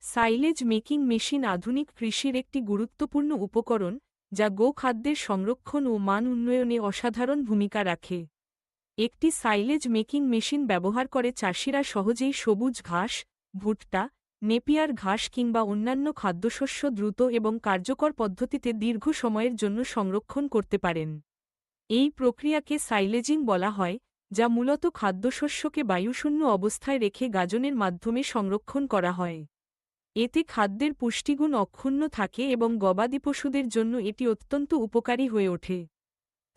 Silage making machine আধুনিক কৃষির একটি গুরুত্বপূর্ণ উপকরণ যা গোখাদ্যের সংরক্ষণ ও মান উন্নয়নে অসাধারণ ভূমিকা রাখে। একটি সাইলেজ মেকিং মেশিন ব্যবহার করে চাষিরা সহজেই সবুজ ঘাস, ভুট্টা, নেপিয়ার ঘাস কিংবা অন্যান্য খাদ্যশস্য দ্রুত এবং কার্যকর পদ্ধতিতে দীর্ঘ সময়ের জন্য সংরক্ষণ করতে পারেন। এই প্রক্রিয়াকে সাইলেজিং বলা হয়, যা মূলত খাদ্যশস্যকে বায়ুশূন্য অবস্থায় রেখে গাজনের মাধ্যমে সংরক্ষণ করা হয়। এতে খাদ্যের পুষ্টিগুণ অক্ষুণ্ণ থাকে এবং গবাদি পশুদের জন্য এটি অত্যন্ত উপকারী হয়ে ওঠে।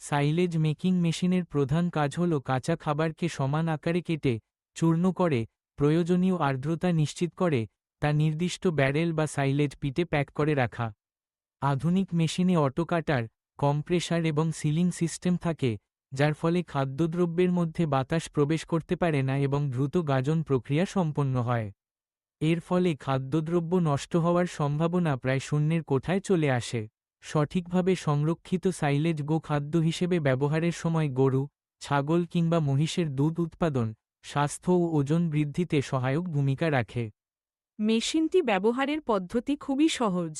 সাইলেজ মেকিং মেশিনের প্রধান কাজ হল কাঁচা খাবারকে সমান আকারে কেটে, চূর্ণ করে, প্রয়োজনীয় আর্দ্রতা নিশ্চিত করে, তা নির্দিষ্ট ব্যারেল বা সাইলেজ পিটে প্যাক করে রাখা। আধুনিক মেশিনে অটো কাটার, কম্প্রেসার এবং সিলিং সিস্টেম থাকে, যার ফলে খাদ্যদ্রব্যের মধ্যে বাতাস প্রবেশ করতে পারে না এবং দ্রুত গাজন প্রক্রিয়া সম্পন্ন হয়। এর ফলে খাদ্যদ্রব্য নষ্ট হওয়ার সম্ভাবনা প্রায় শূন্যের কোঠায় চলে আসে। সঠিকভাবে সংরক্ষিত সাইলেজ গোখাদ্য হিসেবে ব্যবহারের সময় গরু, ছাগল কিংবা মহিষের দুধ উৎপাদন, স্বাস্থ্য ও ওজন বৃদ্ধিতে সহায়ক ভূমিকা রাখে। মেশিনটি ব্যবহারের পদ্ধতি খুবই সহজ।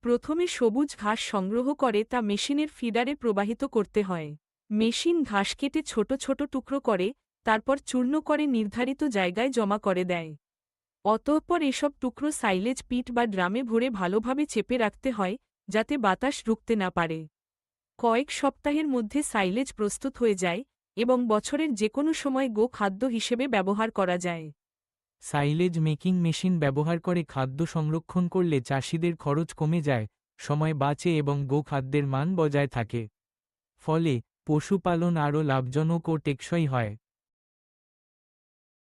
প্রথমে সবুজ ঘাস সংগ্রহ করে তা মেশিনের ফিডারে প্রবাহিত করতে হয়। মেশিন ঘাস কেটে ছোট ছোট টুকরো করে, তারপর চূর্ণ করে নির্ধারিত জায়গায় জমা করে দেয়। অতঃপর এসব টুকরো সাইলেজ পিট বা ড্রামে ভরে ভালোভাবে চেপে রাখতে হয়, যাতে বাতাস ঢুকতে না পারে। কয়েক সপ্তাহের মধ্যে সাইলেজ প্রস্তুত হয়ে যায় এবং বছরের যেকোনো সময় গোখাদ্য হিসেবে ব্যবহার করা যায়। সাইলেজ মেকিং মেশিন ব্যবহার করে খাদ্য সংরক্ষণ করলে চাষিদের খরচ কমে যায়, সময় বাঁচে এবং গোখাদ্যের মান বজায় থাকে। ফলে পশুপালন আরও লাভজনক ও টেকসই হয়।